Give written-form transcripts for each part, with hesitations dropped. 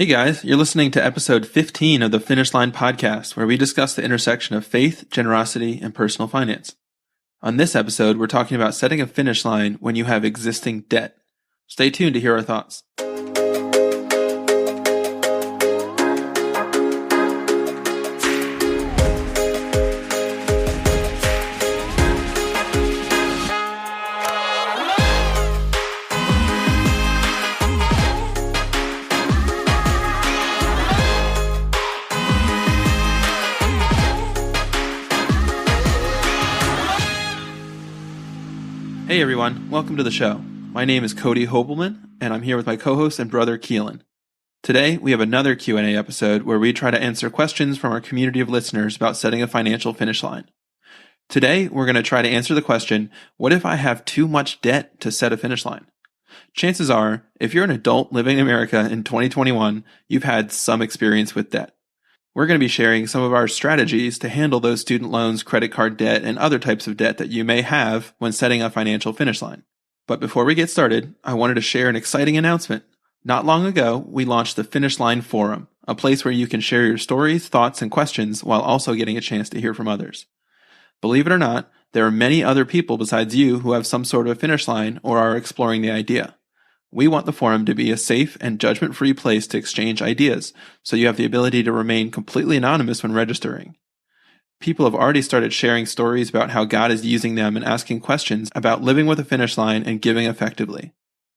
Hey guys, you're listening to episode 15 of the Finish Line podcast, where we discuss the intersection of faith, generosity, and personal finance. On this episode, we're talking about setting a finish line when you have existing debt. Stay tuned to hear our thoughts. Hey everyone, welcome to the show. My name is Cody Hobelman, and I'm here with my co-host and brother Keelan. Today, we have another Q&A episode where we try to answer questions from our community of listeners about setting a financial finish line. Today, we're going to try to answer the question, what if I have too much debt to set a finish line? Chances are, if you're an adult living in America in 2021, you've had some experience with debt. We're going to be sharing some of our strategies to handle those student loans, credit card debt, and other types of debt that you may have when setting a financial finish line. But before we get started, I wanted to share an exciting announcement. Not long ago, we launched the Finish Line Forum, a place where you can share your stories, thoughts, and questions while also getting a chance to hear from others. Believe it or not, there are many other people besides you who have some sort of finish line or are exploring the idea. We want the forum to be a safe and judgment-free place to exchange ideas, so you have the ability to remain completely anonymous when registering. People have already started sharing stories about how God is using them and asking questions about living with a finish line and giving effectively.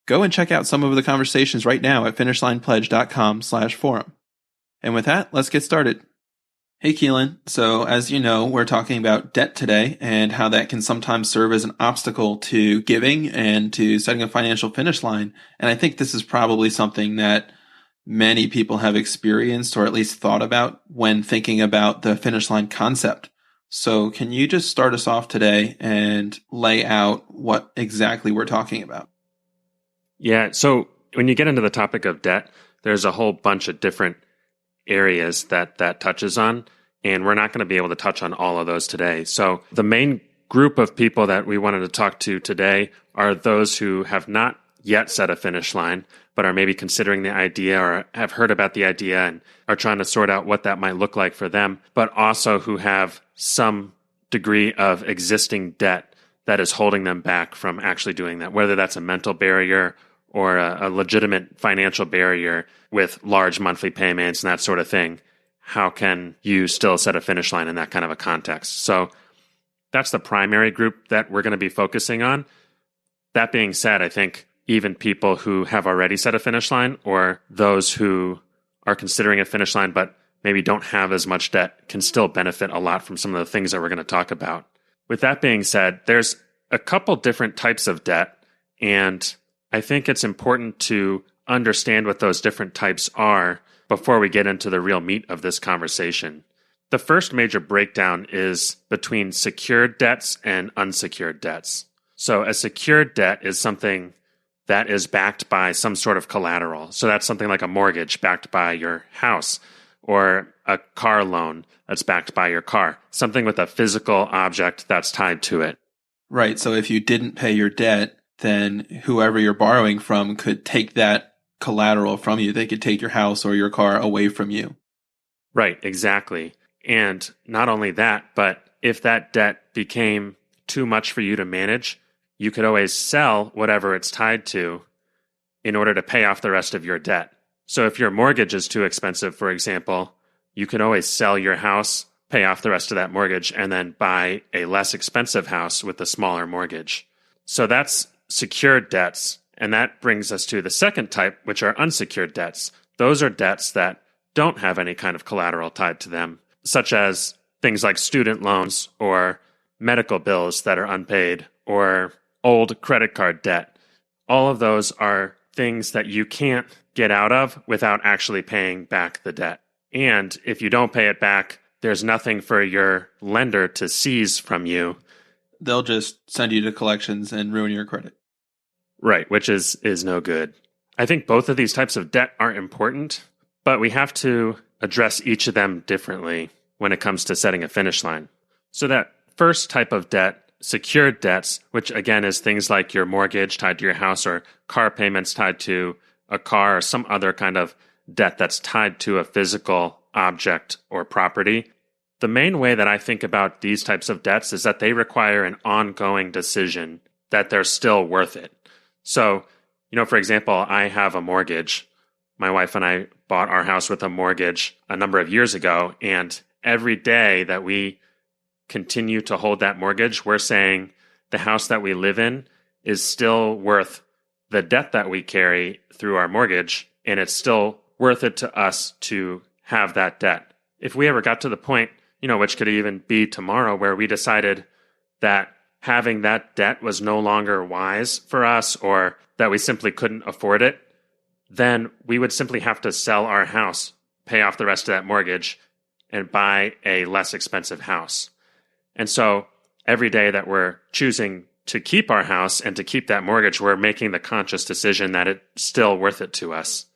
Go and check out some of the conversations right now at finishlinepledge.com/forum. And with that, let's get started. Hey Keelan, so as you know, we're talking about debt today and how that can sometimes serve as an obstacle to giving and to setting a financial finish line. And I think this is probably something that many people have experienced or at least thought about when thinking about the finish line concept. So can you just start us off today and lay out what exactly we're talking about? Yeah, so when you get into the topic of debt, there's a whole bunch of different areas that touches on, and we're not going to be able to touch on all of those today. So the main group of people that we wanted to talk to today are those who have not yet set a finish line, but are maybe considering the idea or have heard about the idea and are trying to sort out what that might look like for them, but also who have some degree of existing debt that is holding them back from actually doing that, whether that's a mental barrier or a legitimate financial barrier with large monthly payments and that sort of thing. How can you still set a finish line in that kind of a context? So that's the primary group that we're going to be focusing on. That being said, I think even people who have already set a finish line or those who are considering a finish line but maybe don't have as much debt can still benefit a lot from some of the things that we're going to talk about. With that being said, there's a couple different types of debt, and I think it's important to understand what those different types are before we get into the real meat of this conversation. The first major breakdown is between secured debts and unsecured debts. So a secured debt is something that is backed by some sort of collateral. So that's something like a mortgage backed by your house or a car loan that's backed by your car, something with a physical object that's tied to it. Right, so if you didn't pay your debt, then whoever you're borrowing from could take that collateral from you. They could take your house or your car away from you. Right, exactly. And not only that, but if that debt became too much for you to manage, you could always sell whatever it's tied to in order to pay off the rest of your debt. So if your mortgage is too expensive, for example, you can always sell your house, pay off the rest of that mortgage, and then buy a less expensive house with a smaller mortgage. So that's secured debts. And that brings us to the second type, which are unsecured debts. Those are debts that don't have any kind of collateral tied to them, such as things like student loans or medical bills that are unpaid or old credit card debt. All of those are things that you can't get out of without actually paying back the debt. And if you don't pay it back, there's nothing for your lender to seize from you. They'll just send you to collections and ruin your credit. Right, which is no good. I think both of these types of debt are important, but we have to address each of them differently when it comes to setting a finish line. So that first type of debt, secured debts, which again is things like your mortgage tied to your house or car payments tied to a car or some other kind of debt that's tied to a physical object or property. The main way that I think about these types of debts is that they require an ongoing decision that they're still worth it. So, for example, I have a mortgage. My wife and I bought our house with a mortgage a number of years ago, and every day that we continue to hold that mortgage, we're saying the house that we live in is still worth the debt that we carry through our mortgage, and it's still worth it to us to have that debt. If we ever got to the point, which could even be tomorrow, where we decided that having that debt was no longer wise for us, or that we simply couldn't afford it, then we would simply have to sell our house, pay off the rest of that mortgage, and buy a less expensive house. And so every day that we're choosing to keep our house and to keep that mortgage, we're making the conscious decision that it's still worth it to us.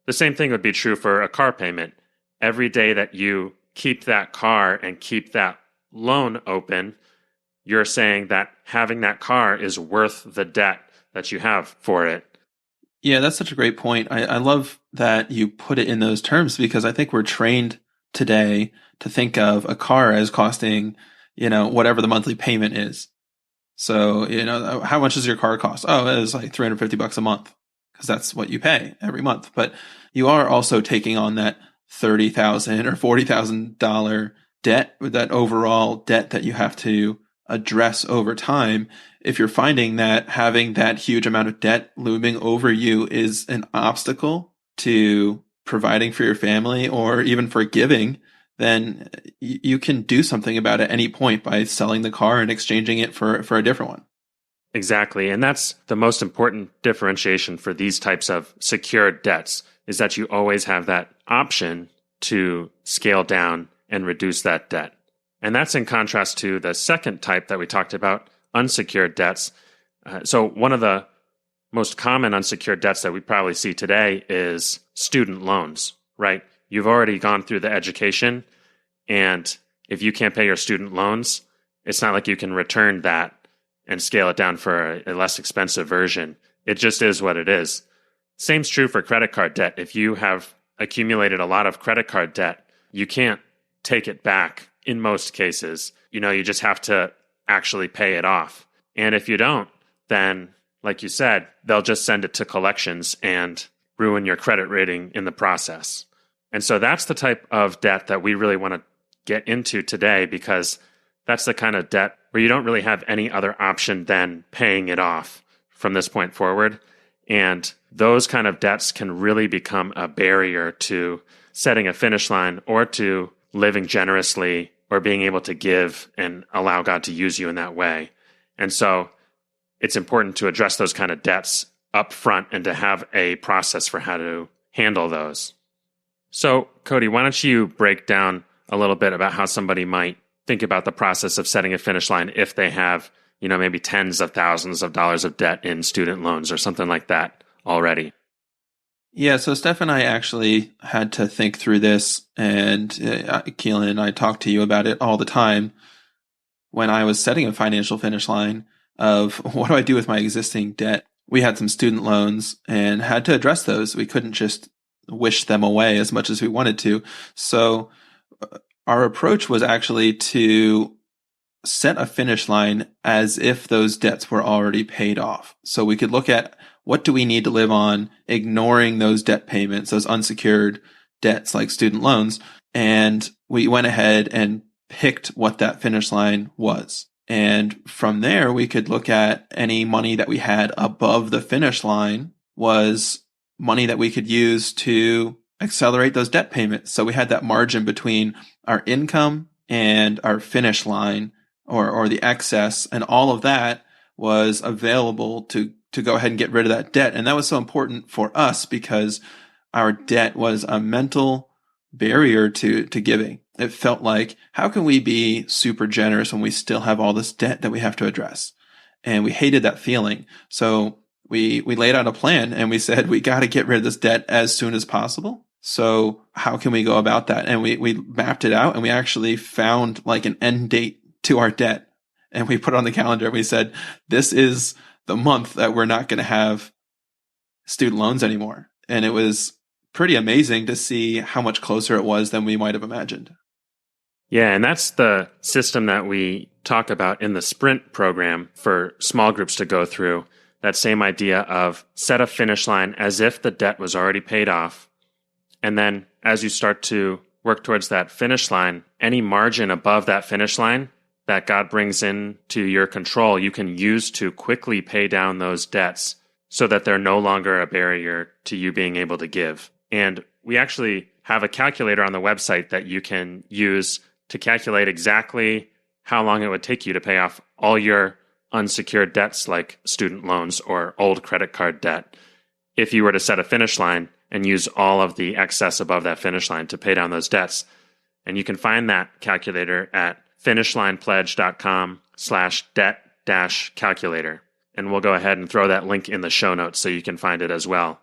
The same thing would be true for a car payment. Every day that you keep that car and keep that loan open, you're saying that having that car is worth the debt that you have for it. Yeah, that's such a great point. I love that you put it in those terms, because I think we're trained today to think of a car as costing, whatever the monthly payment is. So, how much does your car cost? Oh, it's like $350 a month, because that's what you pay every month. But you are also taking on that $30,000 or $40,000 debt, with that overall debt that you have to address over time. If you're finding that having that huge amount of debt looming over you is an obstacle to providing for your family or even for giving, then you can do something about it at any point by selling the car and exchanging it for a different one. Exactly. And that's the most important differentiation for these types of secured debts, is that you always have that option to scale down and reduce that debt. And that's in contrast to the second type that we talked about, unsecured debts. So one of the most common unsecured debts that we probably see today is student loans, right? You've already gone through the education, and if you can't pay your student loans, it's not like you can return that and scale it down for a less expensive version. It just is what it is. Same's true for credit card debt. If you have accumulated a lot of credit card debt, you can't take it back in most cases. You just have to actually pay it off. And if you don't, then, like you said, they'll just send it to collections and ruin your credit rating in the process. And so that's the type of debt that we really want to get into today, because that's the kind of debt where you don't really have any other option than paying it off from this point forward. And those kind of debts can really become a barrier to setting a finish line, or to living generously, or being able to give and allow God to use you in that way. And so it's important to address those kind of debts up front and to have a process for how to handle those. So, Cody, why don't you break down a little bit about how somebody might think about the process of setting a finish line if they have, maybe tens of thousands of dollars of debt in student loans or something like that already? Yeah, so Steph and I actually had to think through this, and Keelan and I talk to you about it all the time when I was setting a financial finish line of what do I do with my existing debt. We had some student loans and had to address those. We couldn't just wish them away as much as we wanted to. So our approach was actually to set a finish line as if those debts were already paid off. So we could look at, what do we need to live on, ignoring those debt payments, those unsecured debts like student loans. And we went ahead and picked what that finish line was. And from there, we could look at any money that we had above the finish line was money that we could use to accelerate those debt payments. So we had that margin between our income and our finish line, or the excess, and all of that was available to go ahead and get rid of that debt. And that was so important for us because our debt was a mental barrier to giving. It felt like, how can we be super generous when we still have all this debt that we have to address? And we hated that feeling. So we laid out a plan and we said, we got to get rid of this debt as soon as possible. So how can we go about that? And we mapped it out, and we actually found like an end date to our debt. And we put it on the calendar and we said, this is the month that we're not going to have student loans anymore. And it was pretty amazing to see how much closer it was than we might have imagined. Yeah, and that's the system that we talk about in the Sprint program for small groups to go through. That same idea of set a finish line as if the debt was already paid off. And then as you start to work towards that finish line, any margin above that finish line that God brings into your control, you can use to quickly pay down those debts so that they're no longer a barrier to you being able to give. And we actually have a calculator on the website that you can use to calculate exactly how long it would take you to pay off all your unsecured debts like student loans or old credit card debt if you were to set a finish line and use all of the excess above that finish line to pay down those debts. And you can find that calculator at finishlinepledge.com/debt-calculator. And we'll go ahead and throw that link in the show notes so you can find it as well.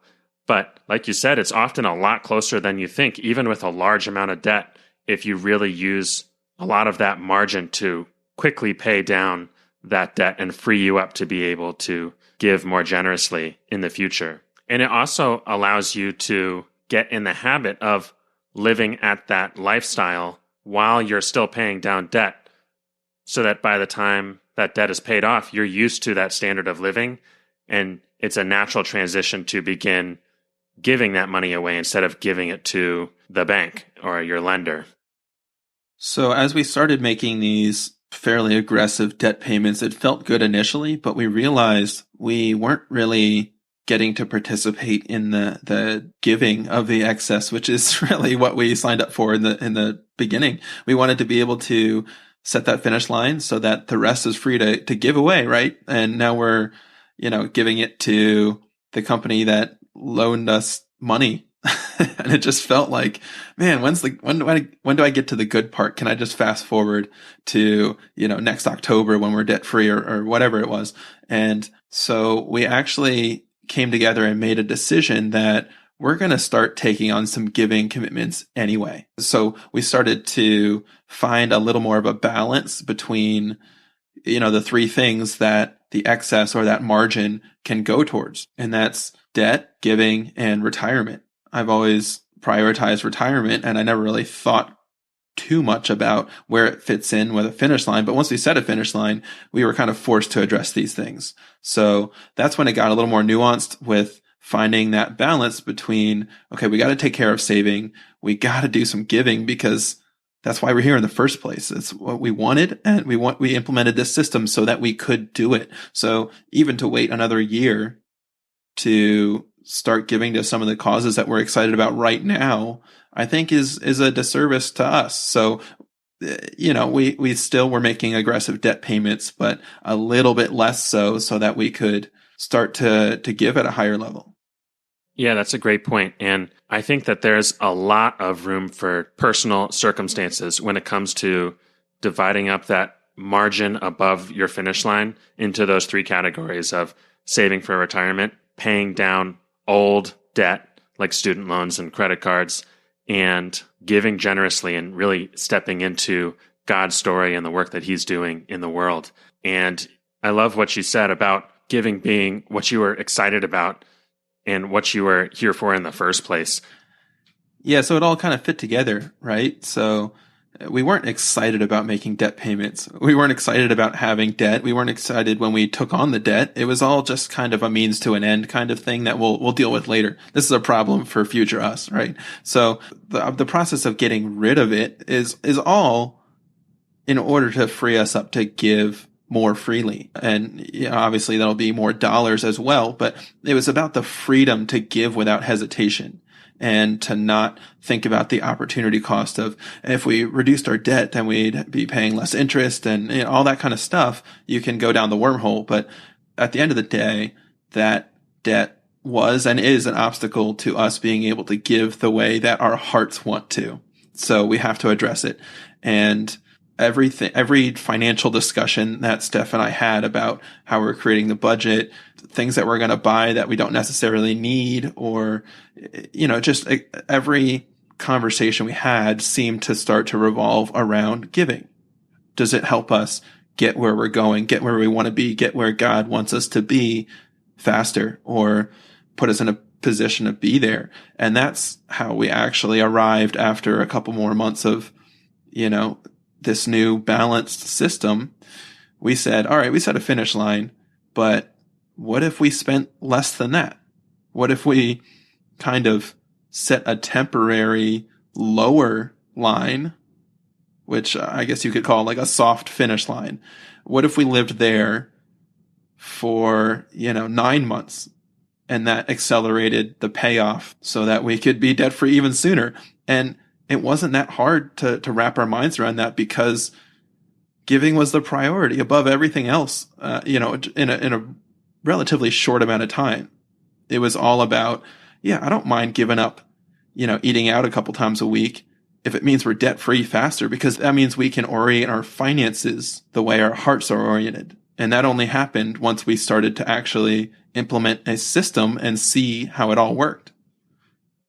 But like you said, it's often a lot closer than you think, even with a large amount of debt, if you really use a lot of that margin to quickly pay down that debt and free you up to be able to give more generously in the future. And it also allows you to get in the habit of living at that lifestyle while you're still paying down debt, so that by the time that debt is paid off, you're used to that standard of living, and it's a natural transition to begin giving that money away instead of giving it to the bank or your lender. So as we started making these fairly aggressive debt payments, it felt good initially, but we realized we weren't really getting to participate in the giving of the excess, which is really what we signed up for in the beginning. We wanted to be able to set that finish line so that the rest is free to give away, right? And now we're, giving it to the company that loaned us money. And it just felt like, man, when do I get to the good part? Can I just fast forward to, next October when we're debt free or whatever it was? And so we actually came together and made a decision that we're going to start taking on some giving commitments anyway. So we started to find a little more of a balance between, the three things that the excess or that margin can go towards. And that's debt, giving, and retirement. I've always prioritized retirement, and I never really thought too much about where it fits in with a finish line. But once we set a finish line, we were kind of forced to address these things. So that's when it got a little more nuanced with finding that balance between, okay, we got to take care of saving. We got to do some giving because that's why we're here in the first place. It's what we wanted, and we implemented this system so that we could do it. So even to wait another year to start giving to some of the causes that we're excited about right now, I think is a disservice to us. So, we still were making aggressive debt payments, but a little bit less so that we could start to give at a higher level. Yeah, that's a great point. And I think that there's a lot of room for personal circumstances when it comes to dividing up that margin above your finish line into those three categories of saving for retirement, paying down old debt like student loans and credit cards, and giving generously and really stepping into God's story and the work that He's doing in the world. And I love what you said about giving being what you were excited about and what you were here for in the first place. Yeah, so it all kind of fit together, right? So we weren't excited about making debt payments. We weren't excited about having debt. We weren't excited when we took on the debt. It was all just kind of a means to an end kind of thing that we'll deal with later. This is a problem for future us, right? So the process of getting rid of it is all in order to free us up to give more freely. And obviously that'll be more dollars as well, but it was about the freedom to give without hesitation and to not think about the opportunity cost of if we reduced our debt, then we'd be paying less interest and all that kind of stuff. You can go down the wormhole, but at the end of the day, that debt was and is an obstacle to us being able to give the way that our hearts want to. So we have to address it. And every financial discussion that Steph and I had about how we're creating the budget, things that we're going to buy that we don't necessarily need, or, just every conversation we had seemed to start to revolve around giving. Does it help us get where we're going, get where we want to be, get where God wants us to be faster, or put us in a position to be there. And that's how we actually arrived after a couple more months of, this new balanced system. We said, all right, we set a finish line, but what if we spent less than that? What if we kind of set a temporary lower line, which I guess you could call like a soft finish line? What if we lived there for, 9 months, and that accelerated the payoff so that we could be debt free even sooner? And it wasn't that hard to wrap our minds around that, because giving was the priority above everything else, in a relatively short amount of time. It was all about, I don't mind giving up, eating out a couple times a week if it means we're debt free faster, because that means we can orient our finances the way our hearts are oriented. And that only happened once we started to actually implement a system and see how it all worked.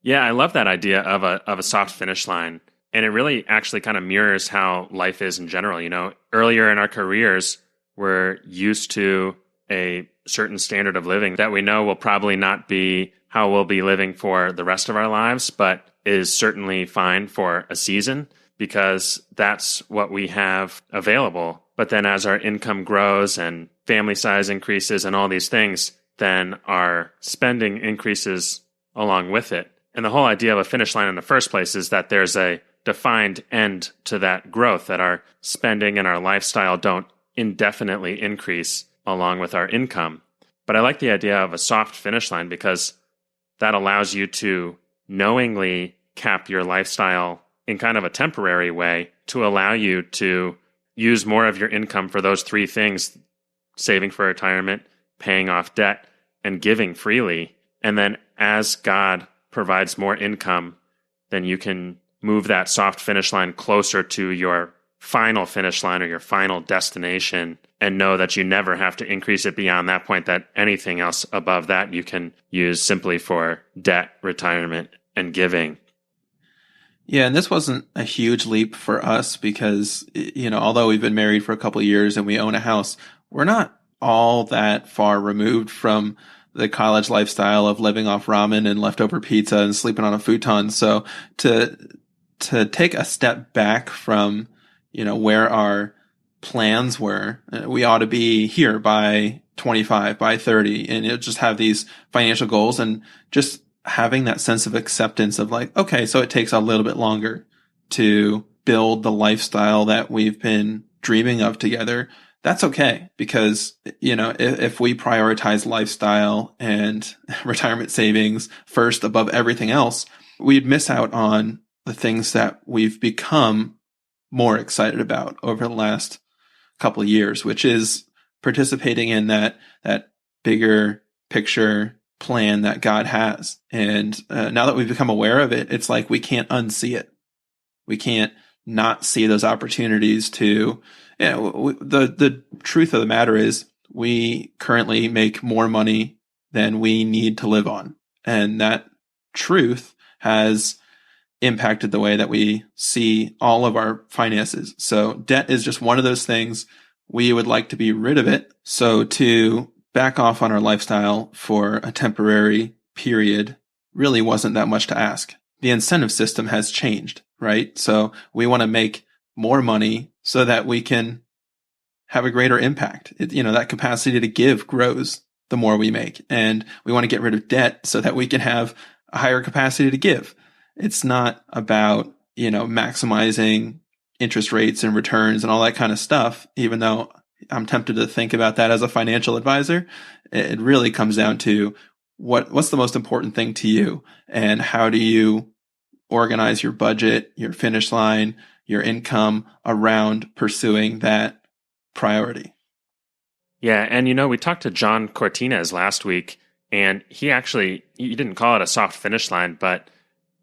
Yeah, I love that idea of a soft finish line. And it really actually kind of mirrors how life is in general. Earlier in our careers, we're used to a certain standard of living that we know will probably not be how we'll be living for the rest of our lives, but is certainly fine for a season because that's what we have available. But then as our income grows and family size increases and all these things, then our spending increases along with it. And the whole idea of a finish line in the first place is that there's a defined end to that growth, that our spending and our lifestyle don't indefinitely increase along with our income. But I like the idea of a soft finish line because that allows you to knowingly cap your lifestyle in kind of a temporary way to allow you to use more of your income for those three things: saving for retirement, paying off debt, and giving freely. And then as God provides more income, then you can move that soft finish line closer to your final finish line or your final destination, and know that you never have to increase it beyond that point, that anything else above that you can use simply for debt, retirement, and giving. Yeah, and this wasn't a huge leap for us because, although we've been married for a couple of years and we own a house, we're not all that far removed from the college lifestyle of living off ramen and leftover pizza and sleeping on a futon. So to take a step back from, where our plans were, we ought to be here by 25, by 30, and just have these financial goals, and just having that sense of acceptance of like, okay, so it takes a little bit longer to build the lifestyle that we've been dreaming of together. That's okay, because, if we prioritize lifestyle and retirement savings first above everything else, we'd miss out on the things that we've become more excited about over the last couple of years, which is participating in that bigger picture plan that God has. And now that we've become aware of it, it's like we can't unsee it. We can't not see those opportunities to, the truth of the matter is we currently make more money than we need to live on. And that truth has impacted the way that we see all of our finances. So debt is just one of those things. We would like to be rid of it. So to back off on our lifestyle for a temporary period really wasn't that much to ask. The incentive system has changed, right? So we want to make more money so that we can have a greater impact. That capacity to give grows the more we make. And we want to get rid of debt so that we can have a higher capacity to give. It's not about, maximizing interest rates and returns and all that kind of stuff, even though I'm tempted to think about that as a financial advisor. It really comes down to what's the most important thing to you, and how do you organize your budget, your finish line, your income around pursuing that priority. Yeah, and we talked to John Cortines last week, and he didn't call it a soft finish line, but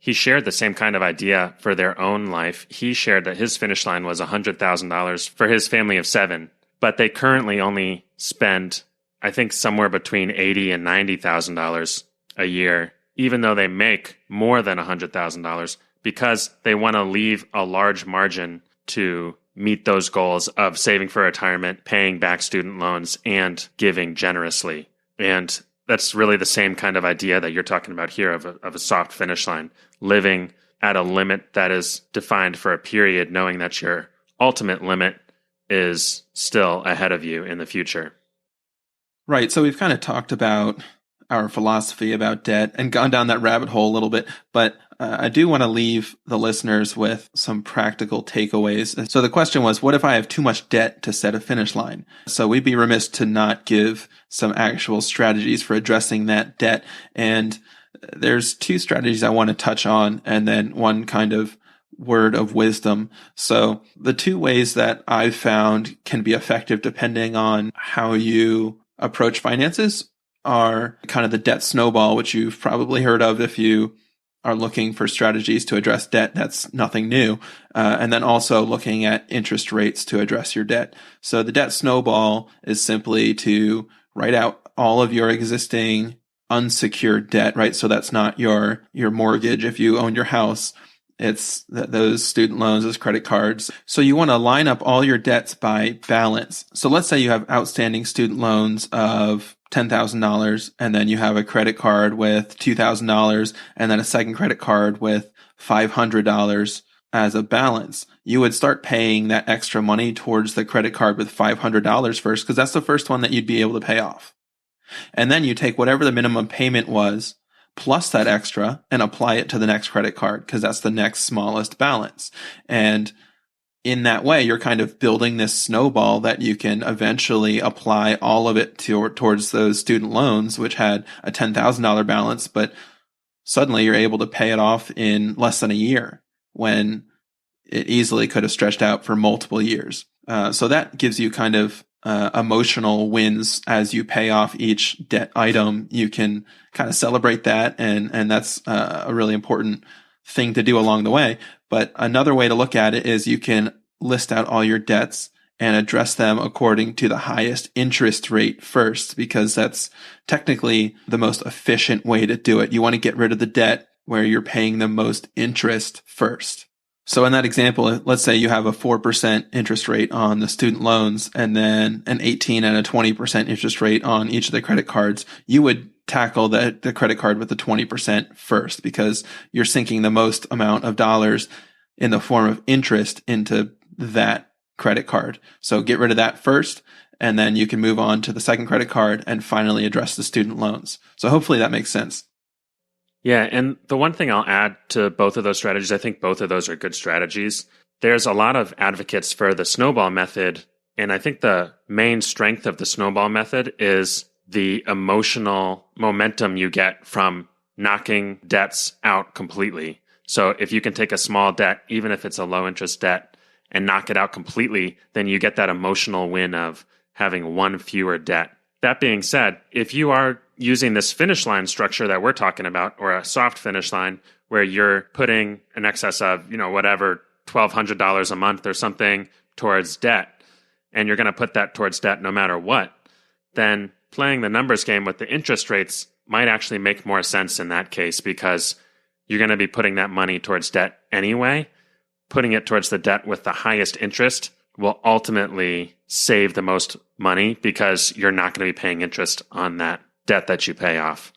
he shared the same kind of idea for their own life. He shared that his finish line was $100,000 for his family of 7, but they currently only spend, I think, somewhere between $80,000 and $90,000 a year, even though they make more than $100,000, because they want to leave a large margin to meet those goals of saving for retirement, paying back student loans, and giving generously. And that's really the same kind of idea that you're talking about here of a soft finish line, living at a limit that is defined for a period, knowing that your ultimate limit is still ahead of you in the future. Right. So we've kind of talked about our philosophy about debt and gone down that rabbit hole a little bit, but I do want to leave the listeners with some practical takeaways. So the question was, what if I have too much debt to set a finish line? So we'd be remiss to not give some actual strategies for addressing that debt. And there's two strategies I want to touch on, and then one kind of word of wisdom. So the two ways that I've found can be effective depending on how you approach finances are kind of the debt snowball, which you've probably heard of if you are looking for strategies to address debt. That's nothing new. And then also looking at interest rates to address your debt. So the debt snowball is simply to write out all of your existing unsecured debt, right? So that's not your mortgage if you own your house. It's those student loans, those credit cards. So you want to line up all your debts by balance. So let's say you have outstanding student loans of $10,000, and then you have a credit card with $2,000, and then a second credit card with $500 as a balance. You would start paying that extra money towards the credit card with $500 first, because that's the first one that you'd be able to pay off. And then you take whatever the minimum payment was plus that extra and apply it to the next credit card, because that's the next smallest balance. And in that way, you're kind of building this snowball that you can eventually apply all of it towards those student loans, which had a $10,000 balance, but suddenly you're able to pay it off in less than a year when it easily could have stretched out for multiple years. So that gives you kind of emotional wins as you pay off each debt item. You can kind of celebrate that, and that's a really important thing to do along the way. But another way to look at it is you can list out all your debts and address them according to the highest interest rate first, because that's technically the most efficient way to do it. You want to get rid of the debt where you're paying the most interest first. So in that example, let's say you have a 4% interest rate on the student loans and then an 18 and a 20% interest rate on each of the credit cards. You would tackle the credit card with the 20% first, because you're sinking the most amount of dollars in the form of interest into that credit card. So get rid of that first, and then you can move on to the second credit card and finally address the student loans. So hopefully that makes sense. Yeah, and the one thing I'll add to both of those strategies, I think both of those are good strategies. There's a lot of advocates for the snowball method, and I think the main strength of the snowball method is the emotional momentum you get from knocking debts out completely. So if you can take a small debt, even if it's a low interest debt, and knock it out completely, then you get that emotional win of having one fewer debt. That being said, if you are using this finish line structure that we're talking about, or a soft finish line where you're putting an excess of, whatever, $1,200 a month or something towards debt, and you're going to put that towards debt no matter what, then playing the numbers game with the interest rates might actually make more sense in that case, because you're going to be putting that money towards debt anyway. Putting it towards the debt with the highest interest will ultimately save the most money, because you're not going to be paying interest on that debt that you pay off.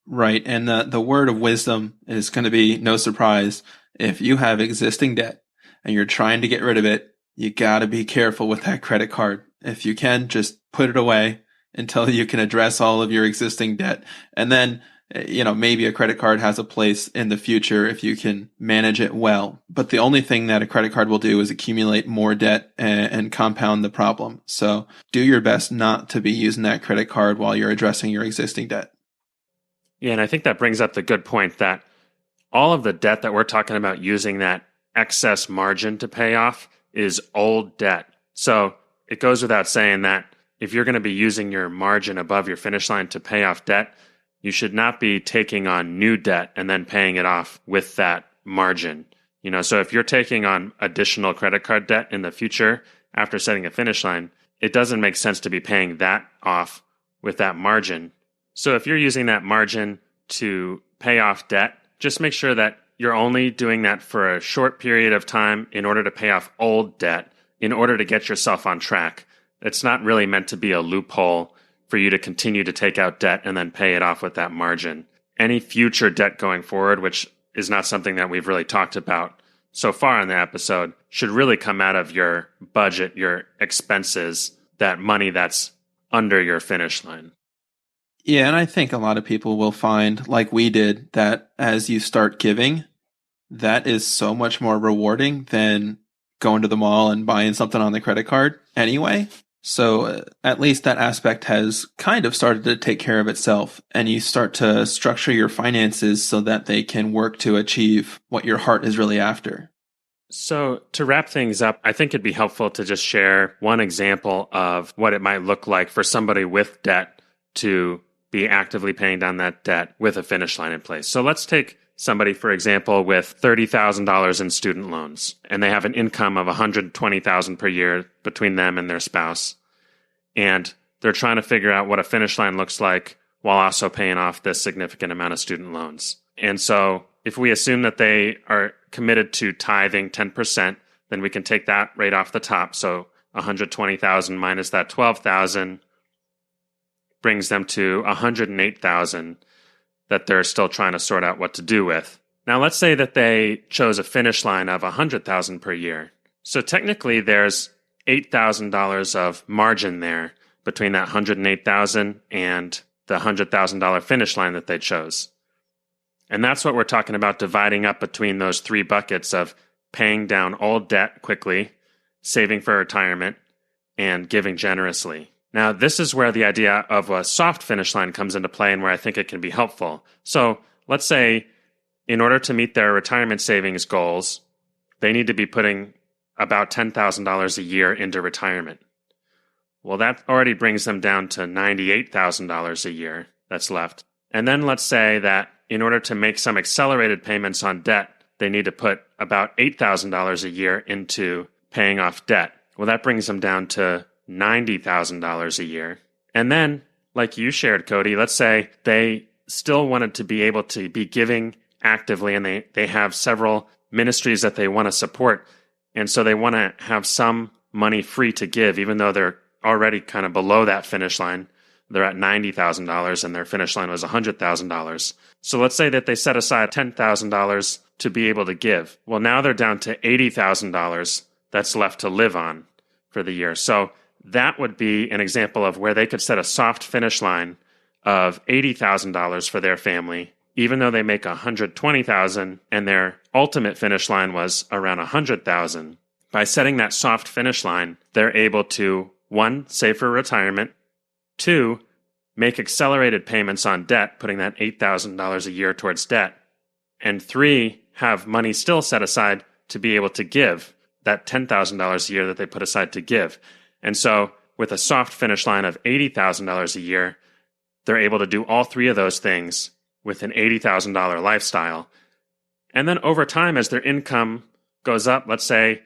Right. And the word of wisdom is going to be no surprise. If you have existing debt and you're trying to get rid of it, you got to be careful with that credit card. If you can, just put it away until you can address all of your existing debt. And then, maybe a credit card has a place in the future if you can manage it well. But the only thing that a credit card will do is accumulate more debt and compound the problem. So do your best not to be using that credit card while you're addressing your existing debt. Yeah, and I think that brings up the good point that all of the debt that we're talking about using that excess margin to pay off is old debt. So it goes without saying that if you're going to be using your margin above your finish line to pay off debt, you should not be taking on new debt and then paying it off with that margin. So if you're taking on additional credit card debt in the future after setting a finish line, it doesn't make sense to be paying that off with that margin. So if you're using that margin to pay off debt, just make sure that you're only doing that for a short period of time in order to pay off old debt, in order to get yourself on track. It's not really meant to be a loophole for you to continue to take out debt and then pay it off with that margin. Any future debt going forward, which is not something that we've really talked about so far in the episode, should really come out of your budget, your expenses, that money that's under your finish line. Yeah, and I think a lot of people will find, like we did, that as you start giving, that is so much more rewarding than going to the mall and buying something on the credit card anyway. So at least that aspect has kind of started to take care of itself, and you start to structure your finances so that they can work to achieve what your heart is really after. So to wrap things up, I think it'd be helpful to just share one example of what it might look like for somebody with debt to be actively paying down that debt with a finish line in place. So let's take somebody, for example, with $30,000 in student loans, and they have an income of $120,000 per year between them and their spouse. And they're trying to figure out what a finish line looks like while also paying off this significant amount of student loans. And so if we assume that they are committed to tithing 10%, then we can take that right off the top. So $120,000 minus that $12,000 brings them to $108,000 that they're still trying to sort out what to do with. Now, let's say that they chose a finish line of $100,000 per year. So technically, there's $8,000 of margin there between that $108,000 and the $100,000 finish line that they chose. And that's what we're talking about, dividing up between those three buckets of paying down all debt quickly, saving for retirement, and giving generously. Now, this is where the idea of a soft finish line comes into play and where I think it can be helpful. So let's say in order to meet their retirement savings goals, they need to be putting about $10,000 a year into retirement. Well, that already brings them down to $98,000 a year that's left. And then let's say that in order to make some accelerated payments on debt, they need to put about $8,000 a year into paying off debt. Well, that brings them down to $90,000 a year. And then, like you shared, Cody, let's say they still wanted to be able to be giving actively, and they have several ministries that they want to support. And so they want to have some money free to give, even though they're already kind of below that finish line. They're at $90,000 and their finish line was $100,000. So let's say that they set aside $10,000 to be able to give. Well, now they're down to $80,000 that's left to live on for the year. So that would be an example of where they could set a soft finish line of $80,000 for their family, even though they make $120,000 and their ultimate finish line was around $100,000. By setting that soft finish line, they're able to, 1, save for retirement, 2, make accelerated payments on debt, putting that $8,000 a year towards debt, and 3, have money still set aside to be able to give, that $10,000 a year that they put aside to give. And so with a soft finish line of $80,000 a year, they're able to do all three of those things with an $80,000 lifestyle. And then over time, as their income goes up, let's say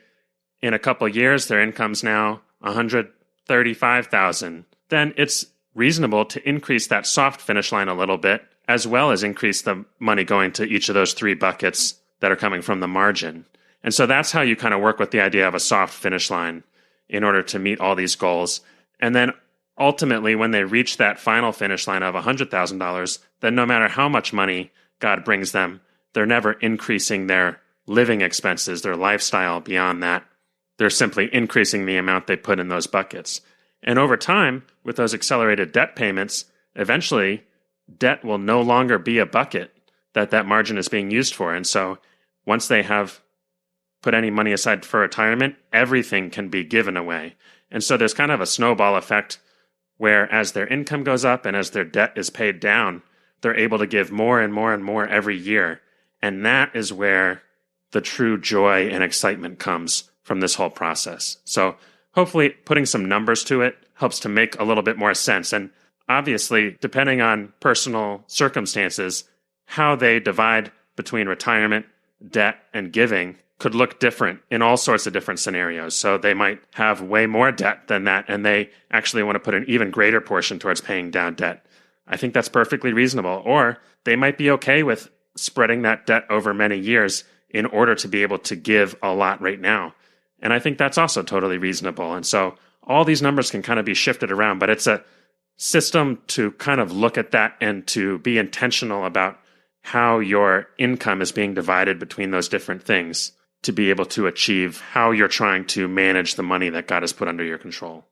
in a couple of years, their income's now $135,000, then it's reasonable to increase that soft finish line a little bit, as well as increase the money going to each of those three buckets that are coming from the margin. And so that's how you kind of work with the idea of a soft finish line in order to meet all these goals. And then ultimately, when they reach that final finish line of $100,000, then no matter how much money God brings them, they're never increasing their living expenses, their lifestyle beyond that. They're simply increasing the amount they put in those buckets. And over time, with those accelerated debt payments, eventually debt will no longer be a bucket that margin is being used for. And so once they have put any money aside for retirement, everything can be given away. And so there's kind of a snowball effect where as their income goes up and as their debt is paid down, they're able to give more and more and more every year. And that is where the true joy and excitement comes from this whole process. So hopefully putting some numbers to it helps to make a little bit more sense. And obviously, depending on personal circumstances, how they divide between retirement, debt, and giving could look different in all sorts of different scenarios. So they might have way more debt than that, and they actually want to put an even greater portion towards paying down debt. I think that's perfectly reasonable. Or they might be okay with spreading that debt over many years in order to be able to give a lot right now. And I think that's also totally reasonable. And so all these numbers can kind of be shifted around, but it's a system to kind of look at that and to be intentional about how your income is being divided between those different things to be able to achieve how you're trying to manage the money that God has put under your control.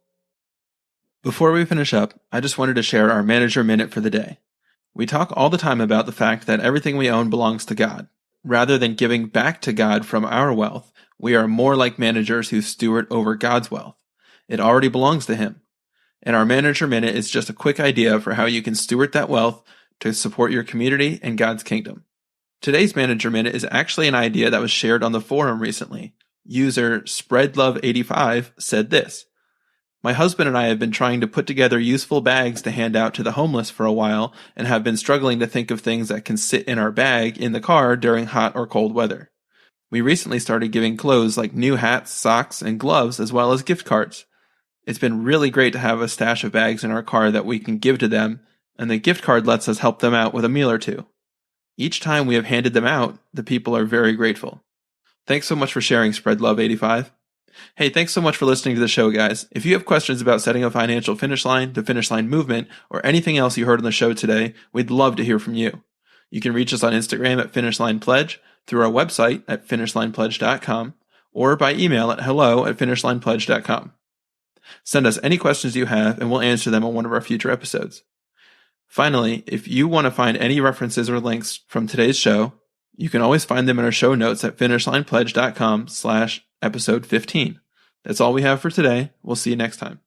Before we finish up, I just wanted to share our Manager Minute for the day. We talk all the time about the fact that everything we own belongs to God. Rather than giving back to God from our wealth, we are more like managers who steward over God's wealth. It already belongs to Him. And our Manager Minute is just a quick idea for how you can steward that wealth to support your community and God's kingdom. Today's Manager Minute is actually an idea that was shared on the forum recently. User SpreadLove85 said this: "My husband and I have been trying to put together useful bags to hand out to the homeless for a while and have been struggling to think of things that can sit in our bag in the car during hot or cold weather. We recently started giving clothes like new hats, socks, and gloves as well as gift cards. It's been really great to have a stash of bags in our car that we can give to them, and the gift card lets us help them out with a meal or two. Each time we have handed them out, the people are very grateful." Thanks so much for sharing, SpreadLove85. Hey, thanks so much for listening to the show, guys. If you have questions about setting a financial finish line, the Finish Line movement, or anything else you heard on the show today, we'd love to hear from you. You can reach us on Instagram at FinishLinePledge, through our website at FinishLinePledge.com, or by email at hello@FinishLinePledge.com. Send us any questions you have, and we'll answer them on one of our future episodes. Finally, if you want to find any references or links from today's show, you can always find them in our show notes at FinishLinePledge.com/episode 15. That's all we have for today. We'll see you next time.